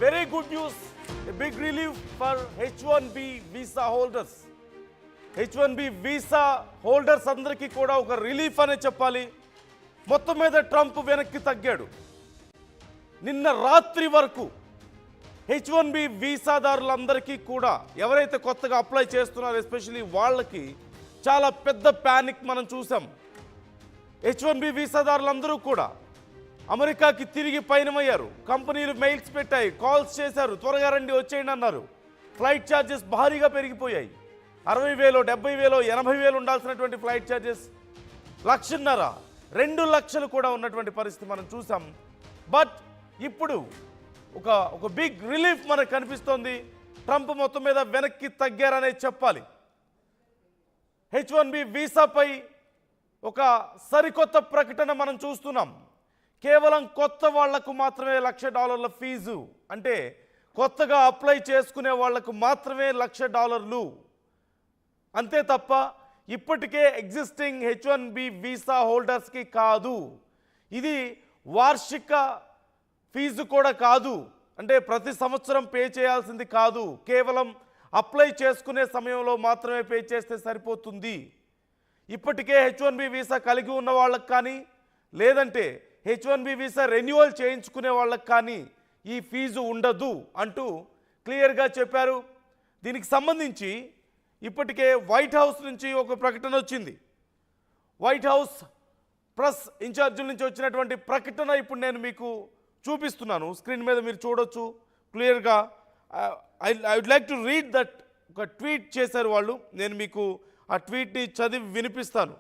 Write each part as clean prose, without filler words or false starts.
Very good news, a big relief for H1B visa holders. H1B visa holders అందరికీ కూడా ఒక relief అనే చెప్పాలి. మొత్తం మీద ట్రంప్ వెనక్కి తగ్గాడు. నిన్న రాత్రి వరకు H1B వీసాదారులందరికీ కూడా ఎవరైతే కొత్తగా అప్లై చేస్తున్నారో ఎస్పెషల్లీ వాళ్ళకి చాలా పెద్ద ప్యానిక్ మనం చూసాం. H1B వీసాదారులందరూ కూడా అమెరికాకి తిరిగి పయనమయ్యారు. కంపెనీలు మెయిల్స్ పెట్టాయి, కాల్స్ చేశారు, త్వరగా రండి వచ్చేయండి అన్నారు. ఫ్లైట్ ఛార్జెస్ భారీగా పెరిగిపోయాయి. 60,000, 70,000, 80,000 ఉండాల్సినటువంటి ఫ్లైట్ ఛార్జెస్ 1,50,000, 2 లక్షలు కూడా ఉన్నటువంటి పరిస్థితి మనం చూసాం. బట్ ఇప్పుడు ఒక బిగ్ రిలీఫ్ మనకు కనిపిస్తోంది. ట్రంప్ మొత్తం మీద వెనక్కి తగ్గారనే చెప్పాలి. H1B వీసాపై ఒక సరికొత్త ప్రకటన మనం చూస్తున్నాం. కేవలం కొత్త వాళ్లకు మాత్రమే $1,00,000 ఫీజు, అంటే కొత్తగా అప్లై చేసుకునే వాళ్లకు మాత్రమే $1,00,000, అంతే తప్ప ఇప్పటికే ఎగ్జిస్టింగ్ H1B వీసా హోల్డర్స్కి కాదు. ఇది వార్షిక ఫీజు కూడా కాదు, అంటే ప్రతి సంవత్సరం పే చేయాల్సింది కాదు. కేవలం అప్లై చేసుకునే సమయంలో మాత్రమే పే చేస్తే సరిపోతుంది. ఇప్పటికే H1B వీసా కలిగి ఉన్న వాళ్ళకి కానీ లేదంటే H1B వీసా రెన్యువల్ చేయించుకునే వాళ్ళకి కానీ ఈ ఫీజు ఉండదు అంటూ క్లియర్గా చెప్పారు. దీనికి సంబంధించి ఇప్పటికే వైట్ హౌస్ నుంచి ఒక ప్రకటన వచ్చింది. వైట్ హౌస్ ప్రెస్ ఇన్ఛార్జీల నుంచి వచ్చినటువంటి ప్రకటన ఇప్పుడు నేను మీకు చూపిస్తున్నాను. స్క్రీన్ మీద మీరు చూడొచ్చు క్లియర్గా. I would like to read that. ఒక ట్వీట్ చేశారు వాళ్ళు. నేను మీకు ఆ ట్వీట్ని చదివి వినిపిస్తాను.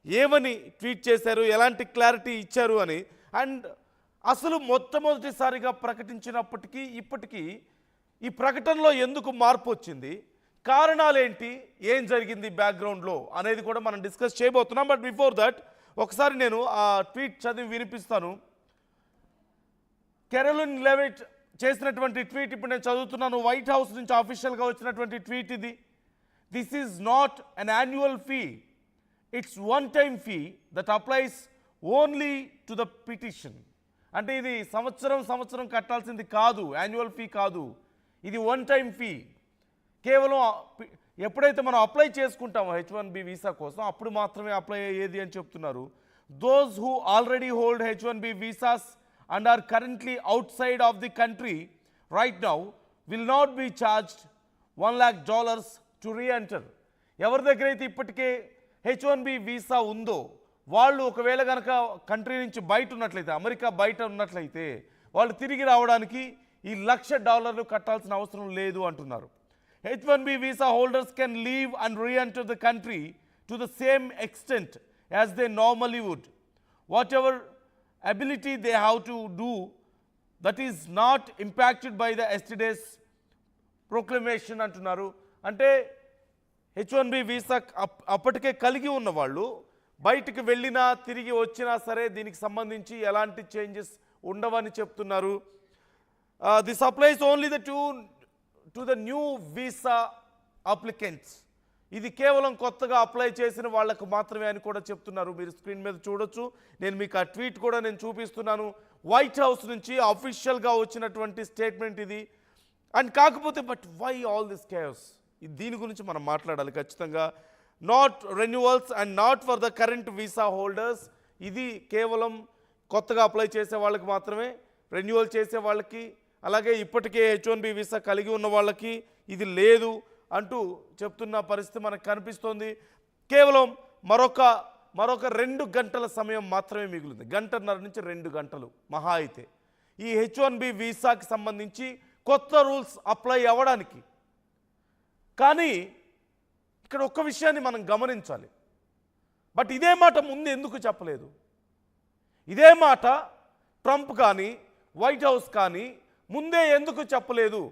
ఏమని ట్వీట్ చేశారు, ఎలాంటి క్లారిటీ ఇచ్చారు అని. అండ్ అసలు మొట్టమొదటిసారిగా ప్రకటించినప్పటికీ ఇప్పటికీ ఈ ప్రకటనలో ఎందుకు మార్పు వచ్చింది, కారణాలేంటి, ఏం జరిగింది బ్యాక్గ్రౌండ్లో అనేది కూడా మనం డిస్కస్ చేయబోతున్నాం. బట్ బిఫోర్ దట్ ఒకసారి నేను ఆ ట్వీట్ చదివి వినిపిస్తాను. కెరోలిన్ లెవిట్ చేసినటువంటి ట్వీట్ ఇప్పుడు నేను చదువుతున్నాను. వైట్ హౌస్ నుంచి ఆఫీషియల్గా వచ్చినటువంటి ట్వీట్ ఇది. This is not an annual fee, it's one time fee that applies only to the petition. అంటే ఇది సంవత్సరం కట్టాల్సింది కాదు, యాన్యువల్ ఫీ కాదు. ఇది వన్ టైమ్ ఫీ. కేవలం ఎప్పుడైతే మనం అప్లై చేసుకుంటామో H1B వీసా కోసం అప్పుడు మాత్రమే అప్లై అయ్యేది అని చెప్తున్నారు. Those who already hold H1B visas and are currently outside of the country right now will not be charged $1,00,000 to re-enter. ఎవరి దగ్గర అయితే ఇప్పటికే H1B వీసా ఉందో వాళ్ళు ఒకవేళ కనుక కంట్రీ నుంచి బయట ఉన్నట్లయితే, అమెరికా బయట ఉన్నట్లయితే వాళ్ళు తిరిగి రావడానికి ఈ $1,00,000 కట్టాల్సిన అవసరం లేదు అంటున్నారు. H1B visa holders can leave and re-enter the country to the same extent as they normally would. Whatever ability they have to do that is not impacted by the yesterday's proclamation అంటున్నారు. అంటే H1B visa అప్పటికే కలిగి ఉన్న వాళ్ళు బయటికి వెళ్ళినా తిరిగి వచ్చినా సరే దీనికి సంబంధించి ఎలాంటి చేంజెస్ ఉండవని చెప్తున్నారు. This applies only to the new visa applicants. ఇది కేవలం కొత్తగా అప్లై చేసిన వాళ్ళకు మాత్రమే అని కూడా చెప్తున్నారు. మీరు స్క్రీన్ మీద చూడొచ్చు. నేను మీకు ఆ ట్వీట్ కూడా నేను చూపిస్తున్నాను. వైట్ హౌస్ నుంచి అఫీషియల్గా వచ్చినటువంటి స్టేట్మెంట్ ఇది. అండ్ కాకపోతే but why all this chaos, దీని గురించి మనం మాట్లాడాలి ఖచ్చితంగా. Not renewals and not for the current visa holders. ఇది కేవలం కొత్తగా అప్లై చేసే వాళ్ళకి మాత్రమే, రెన్యువల్ చేసే వాళ్ళకి అలాగే ఇప్పటికే H1B వీసా కలిగి ఉన్న వాళ్ళకి ఇది లేదు అంటూ చెప్తున్న పరిస్థితి మనకు కనిపిస్తోంది. కేవలం మరొక 2 గంటల సమయం మాత్రమే మిగిలింది. 1.5 నుంచి 2 గంటలు మహా అయితే ఈ H1B వీసాకి సంబంధించి కొత్త రూల్స్ అప్లై అవ్వడానికి. కానీ ఇక్కడ ఒక్క విషయాన్ని మనం గమనించాలి. బట్ ఇదే మాట ముందు ఎందుకు చెప్పలేదు? ఇదే మాట ట్రంప్ కానీ వైట్ హౌస్ కానీ ముందే ఎందుకు చెప్పలేదు?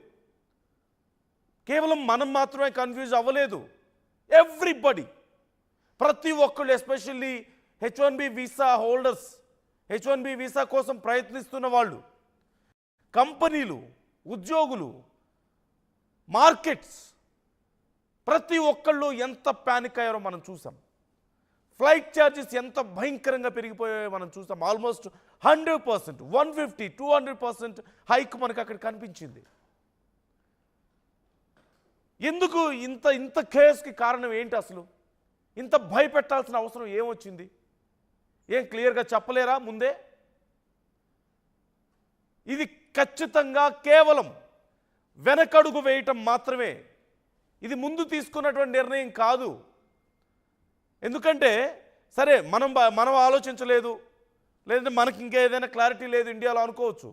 కేవలం మనం మాత్రమే కన్ఫ్యూజ్ అవ్వలేదు. ఎవ్రీబడి, ప్రతి ఒక్కళ్ళు, especially H1B visa holders, H1B visa కోసం ప్రయత్నిస్తున్న వాళ్ళు, కంపెనీలు, ఉద్యోగులు, మార్కెట్స్, ప్రతి ఒక్కళ్ళు ఎంత ప్యానిక్ అయ్యారో మనం చూసాం. ఫ్లైట్ ఛార్జెస్ ఎంత భయంకరంగా పెరిగిపోయాయో మనం చూస్తాం. ఆల్మోస్ట్ 100%, 150, 200% హైక్ మనకు అక్కడ కనిపించింది. ఎందుకు ఇంత కేసుకి కారణం ఏంటి? అసలు ఇంత భయపెట్టాల్సిన అవసరం ఏమొచ్చింది? ఏం క్లియర్గా చెప్పలేరా ముందే? ఇది ఖచ్చితంగా కేవలం వెనకడుగు వేయటం మాత్రమే. ఇది ముందు తీసుకున్నటువంటి నిర్ణయం కాదు. ఎందుకంటే సరే మనం ఆలోచించలేదు, లేదంటే మనకి ఇంకా ఏదైనా క్లారిటీ లేదు ఇండియాలో అనుకోవచ్చు.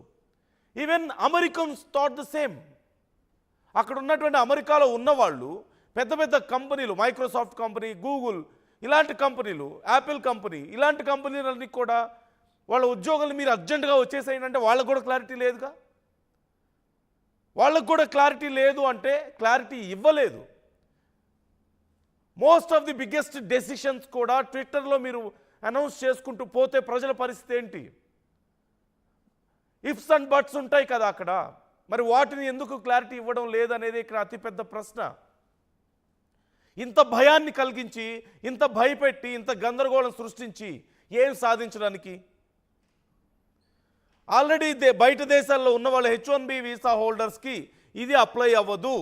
Even Americans thought the same. అక్కడ ఉన్నటువంటి అమెరికాలో ఉన్నవాళ్ళు పెద్ద పెద్ద కంపెనీలు, మైక్రోసాఫ్ట్ కంపెనీ, గూగుల్ ఇలాంటి కంపెనీలు, యాపిల్ కంపెనీ ఇలాంటి కంపెనీలన్నీ కూడా వాళ్ళ ఉద్యోగులు మీరు అర్జెంటుగా వచ్చేసేయండి అంటే వాళ్ళకు కూడా క్లారిటీ లేదుగా. వాళ్ళకు కూడా క్లారిటీ లేదు అంటే క్లారిటీ ఇవ్వలేదు. Most of the biggest decisions కూడా ట్విట్టర్లో మీరు అనౌన్స్ చేసుకుంటూ పోతే ప్రజల పరిస్థితి ఏంటి? ఇఫ్స్ అండ్ బట్స్ ఉంటాయి కదా అక్కడ. మరి వాటిని ఎందుకు క్లారిటీ ఇవ్వడం లేదనేది ఇక్కడ అతిపెద్ద ప్రశ్న. ఇంత భయాన్ని కలిగించి, ఇంత భయపెట్టి, ఇంత గందరగోళం సృష్టించి ఏం సాధించడానికి? ఆల్రెడీ బయట దేశాల్లో ఉన్న వాళ్ళ H1B వీసా హోల్డర్స్కి ఇది అప్లై అవ్వదు.